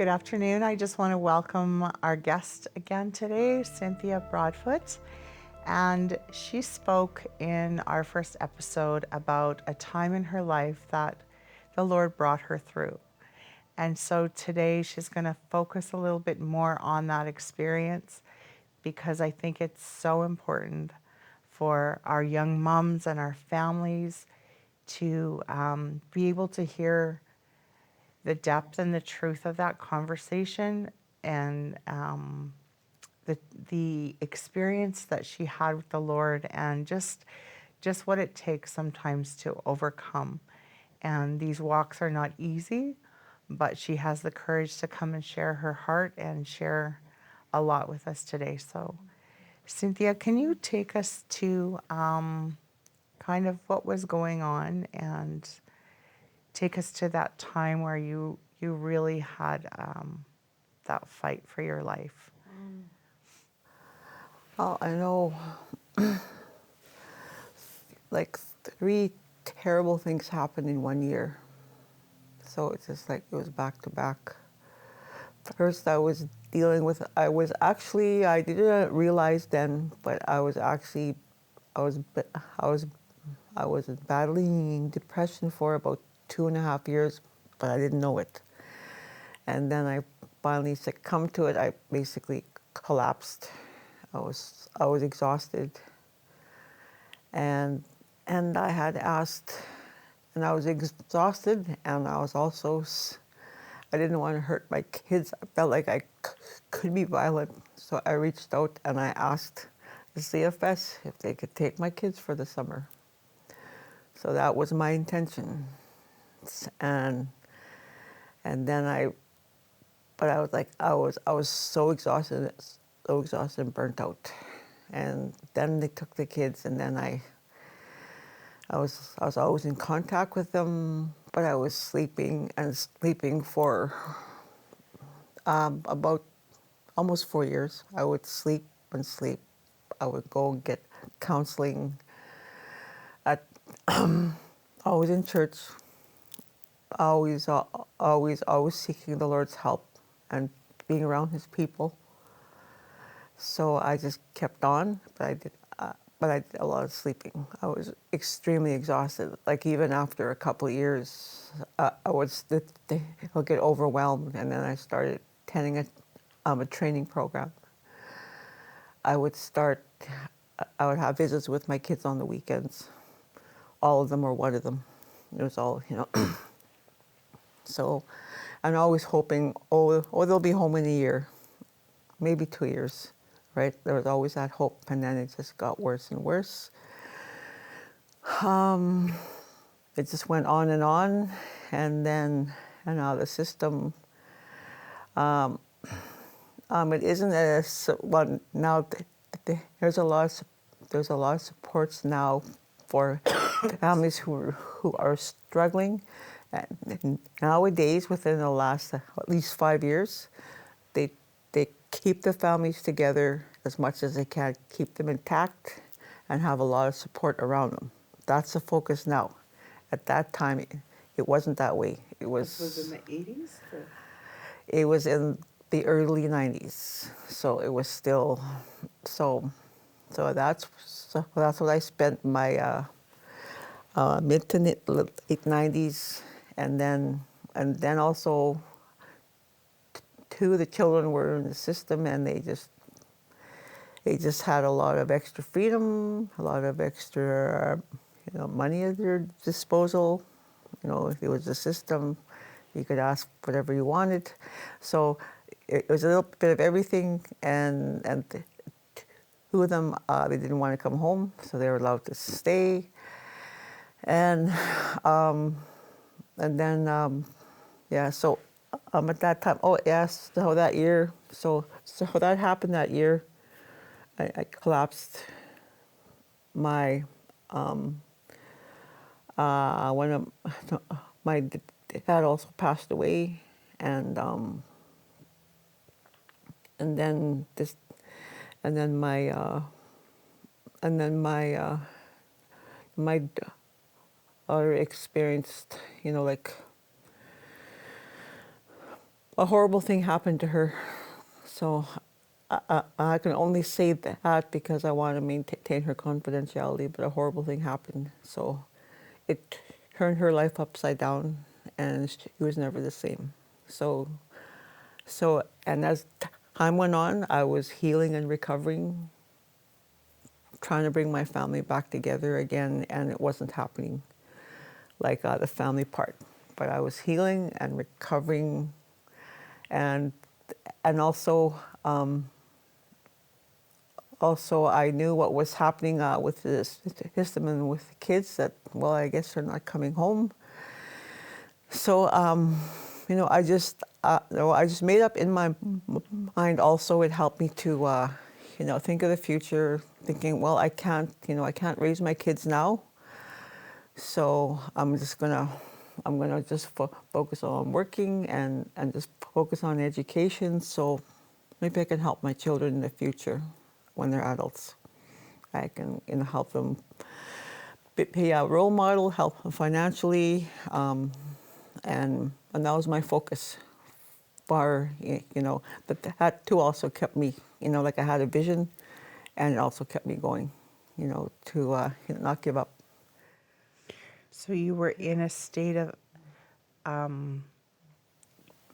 Good afternoon. I just want to welcome our guest again today, Cynthia Broadfoot. And she spoke in our first episode about a time in her life that the Lord brought her through. And so today she's going to focus a little bit more on that experience because I think it's so important for our young moms and our families to be able to hear the depth and the truth of that conversation and the experience that she had with the Lord and just what it takes sometimes to overcome. And these walks are not easy, but she has the courage to come and share her heart and share a lot with us today. So, Cynthia, can you take us to kind of what was going on and take us to that time where you really had that fight for your life? Oh, I know, like 3 terrible things happened in 1 year. So it's just like it was back to back. First, I was dealing with, I didn't realize then, but I was actually, I was, I was, I was battling depression for about 2.5 years, but I didn't know it. And then I finally succumbed to it. I basically collapsed. I was exhausted. And I had asked, and I was exhausted, and I was also, I didn't want to hurt my kids. I felt like I could be violent. So I reached out and I asked the CFS if they could take my kids for the summer. So that was my intention. And then but I was like, I was so exhausted and burnt out. And then they took the kids, and then I was always in contact with them, but I was sleeping for about almost 4 years. I would sleep and sleep. I would go and get counseling at always in church, always seeking the Lord's help and being around His people. So I just kept on, but I did a lot of sleeping. I was extremely exhausted. Like even after a couple of years, I'll get overwhelmed, and then I started attending a training program. I would have visits with my kids on the weekends. All of them or one of them. It was all, So I'm always hoping, they'll be home in a year, maybe 2 years, right? There was always that hope, and then it just got worse and worse. It just went on, and now the system. It isn't well now. There's a lot of supports now for families who are struggling. And nowadays, within the last at least 5 years, they keep the families together as much as they can, keep them intact, and have a lot of support around them. That's the focus now. At that time, it wasn't that way. It was. This was in the 80s? It was in the early 90s, so it was still so. That's what I spent my mid to late 90s, and then also two of the children were in the system, and they just had a lot of extra freedom, a lot of extra money at their disposal. If it was the system, you could ask whatever you wanted. So it was a little bit of everything, and two of them, they didn't want to come home, so they were allowed to stay. And then so at that time, so that year, so that happened that year. I collapsed. My one of my dad also passed away, and then this, and then my daughter experienced, like a horrible thing happened to her. So I can only say that because I want to maintain her confidentiality, but a horrible thing happened. So it turned her life upside down, and she was never the same. So, and as time went on, I was healing and recovering, trying to bring my family back together again, and it wasn't happening, like the family part. But I was healing and recovering, and also also I knew what was happening with this system and with the kids, that, well, I guess they're not coming home. So you know, I just made up in my mind. Also, it helped me to you know, think of the future, thinking, well, I can't raise my kids now, so I'm gonna just focus on working and just focus on education, so maybe I can help my children in the future when they're adults. I can, you know, help them be a role model, help them financially, and that was my focus. For, you know, but that too also kept me, you know, like I had a vision, and it also kept me going, you know, to you know, not give up. So you were in a state of,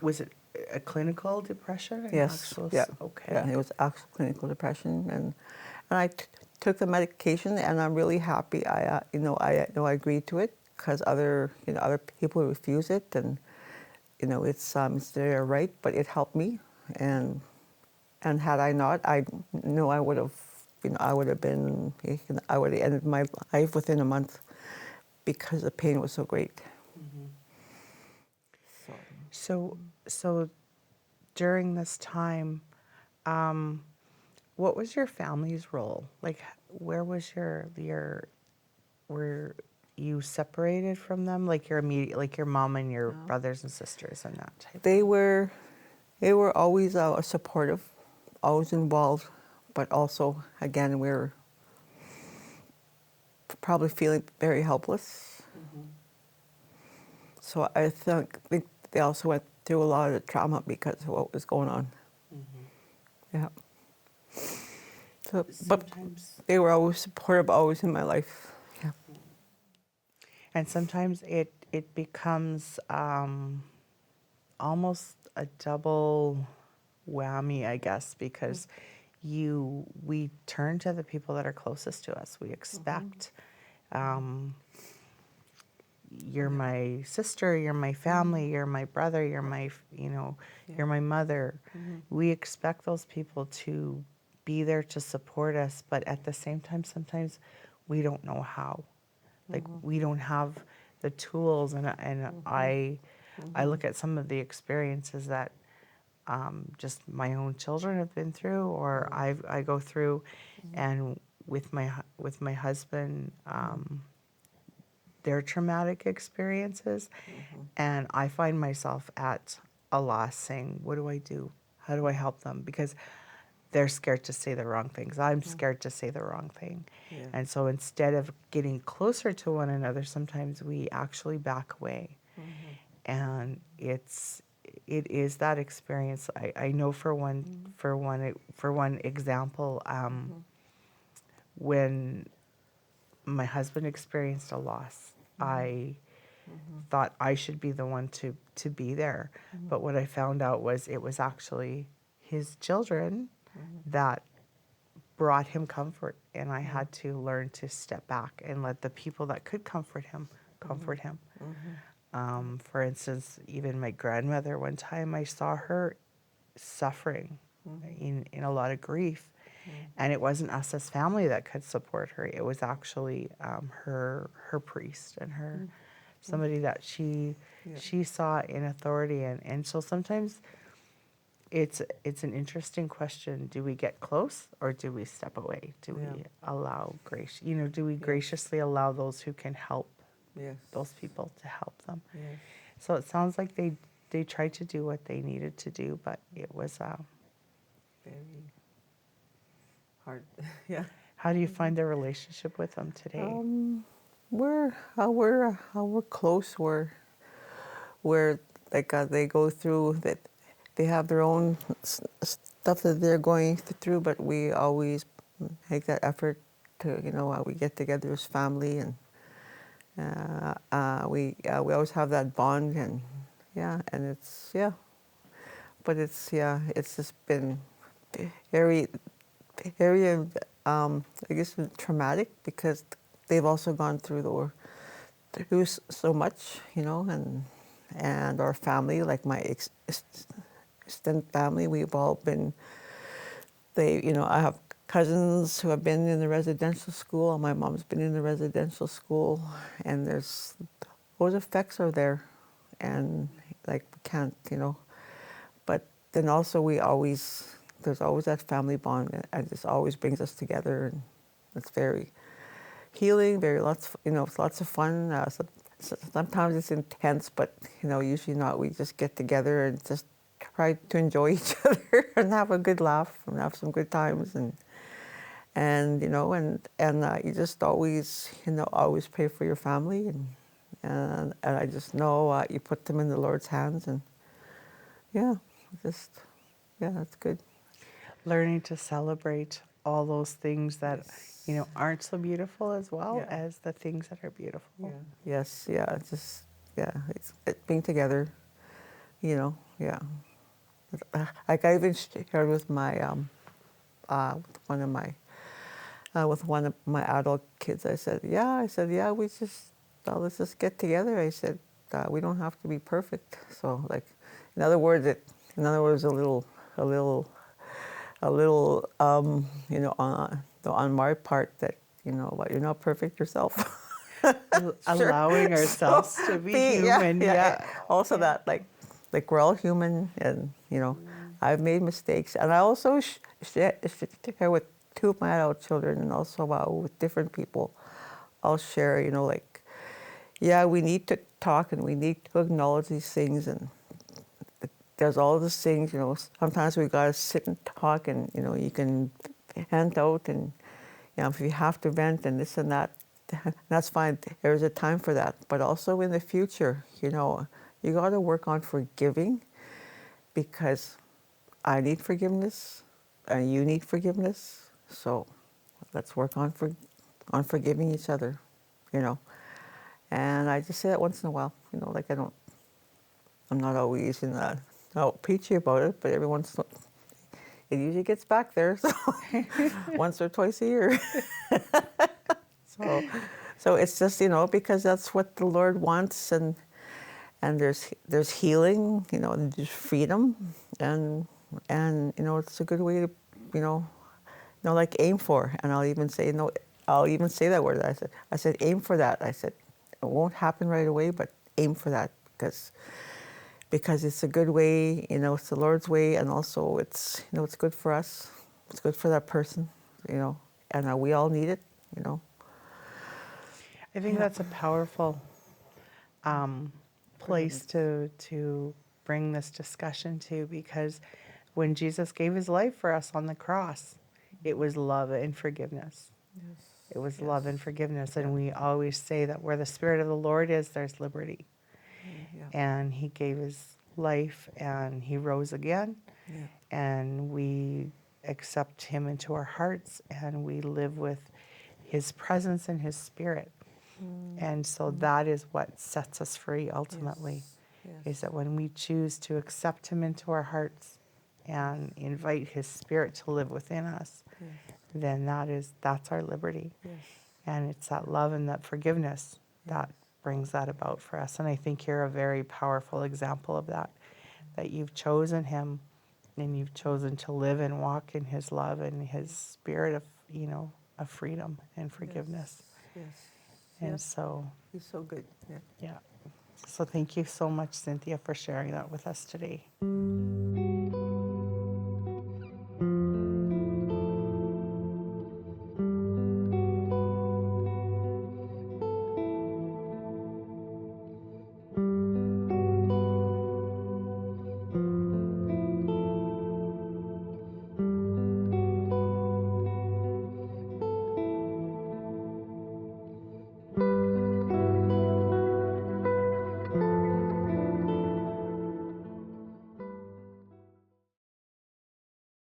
was it a clinical depression? An Yes, actual, yeah, okay. yeah. It was actual clinical depression, and I took the medication, and I'm really happy. You know, I agreed to it because other people refuse it, and you know, it's their right, but it helped me, and had I not, I know I would have, you know, I would have been, you know, I would have ended my life within a month because the pain was so great. So. So, so during this time, what was your family's role? Like, where was were you separated from them? Like your immediate, like your mom and your brothers and sisters and that type They of? were, always supportive, always involved, but also, again, we were probably feeling very helpless. So I think they also went through a lot of trauma because of what was going on. Yeah. So, but Sometimes, they were always supportive, always in my life. Yeah. and sometimes it becomes almost a double whammy, I guess, because we turn to the people that are closest to us. We expect, you're my sister, you're my family, you're my brother, you're my, you know, you're my mother. We expect those people to be there to support us, but at the same time, sometimes we don't know how. Like we don't have the tools, and I look at some of the experiences that just my own children have been through, or I go through, and with my husband, their traumatic experiences, and I find myself at a loss, saying, "What do I do? How do I help them?" Because they're scared to say the wrong things. I'm scared to say the wrong thing. Yeah. And so instead of getting closer to one another, sometimes we actually back away. And it is that experience. I know for one example, when my husband experienced a loss, I thought I should be the one to be there. But what I found out was it was actually his children that brought him comfort, and I had to learn to step back and let the people that could comfort him comfort him. For instance, even my grandmother, one time I saw her suffering in a lot of grief, and it wasn't us as family that could support her. It was actually her priest and her somebody that she saw in authority, and so sometimes it's an interesting question. Do we get close or do we step away? Do we allow grace? You know, do we graciously allow those who can help Yes. those people to help them? Yes. So it sounds like they tried to do what they needed to do, but it was. Very hard. Yeah. How do you find the relationship with them today? We're close. We're like they go through that. they have their own stuff that they're going through, but we always make that effort to, we get together as family, and we always have that bond, and and it's just been very, very, I guess, traumatic, because they've also gone through so much, and our family, like my extended family, we've all been. I have cousins who have been in the residential school, and my mom's been in the residential school, and those effects are there, and like we can't, but then also there's always that family bond, and this always brings us together, and it's very healing, it's lots of fun. Sometimes it's intense, but usually not. We just get together and just try to enjoy each other and have a good laugh and have some good times, and you just always pray for your family, and I just know you put them in the Lord's hands, and just that's good. Learning to celebrate all those things that Yes. aren't so beautiful, as well Yeah. as the things that are beautiful. Yeah. Yes. Yeah. Just it's being together. Yeah. Like I even shared with my with one of my adult kids. I said, we just let's just get together. I said, we don't have to be perfect. So, like, in other words, a little, on my part, that but you're not perfect yourself. Sure. Allowing ourselves to be human. Also, that like we're all human, and I've made mistakes, and I also share with two of my adult children, and also with different people. I'll share, we need to talk, and we need to acknowledge these things, and there's all these things, sometimes we gotta sit and talk, and you can vent out, and if you have to vent and this and that, that's fine. There's a time for that. But also in the future, you gotta work on forgiving, because I need forgiveness and you need forgiveness. So let's work on forgiving each other, And I just say that once in a while, like I'm not always preachy about it, but every once in a while, it usually gets back there, so once or twice a year. So it's just, because that's what the Lord wants, and there's healing, and there's freedom, and it's a good way to, like aim for. And I'll even say that word. I said aim for that. I said it won't happen right away, but aim for that, because it's a good way, it's the Lord's way, and also it's it's good for us, it's good for that person, and we all need it, I think that's a powerful place to bring this discussion to, because when Jesus gave his life for us on the cross, it was love and forgiveness. Yes. It was love and forgiveness. And we always say that where the Spirit of the Lord is, there's liberty. Yeah. And he gave his life, and he rose again. Yeah. And we accept him into our hearts, and we live with his presence and his Spirit. And so that is what sets us free ultimately, is that when we choose to accept him into our hearts and invite his Spirit to live within us, then that's our liberty. And it's that love and that forgiveness that brings that about for us. And I think you're a very powerful example of that you've chosen him, and you've chosen to live and walk in his love and his Spirit of, of freedom and forgiveness. Yes. And so, He's so good. yeah. So thank you so much, Cynthia, for sharing that with us today.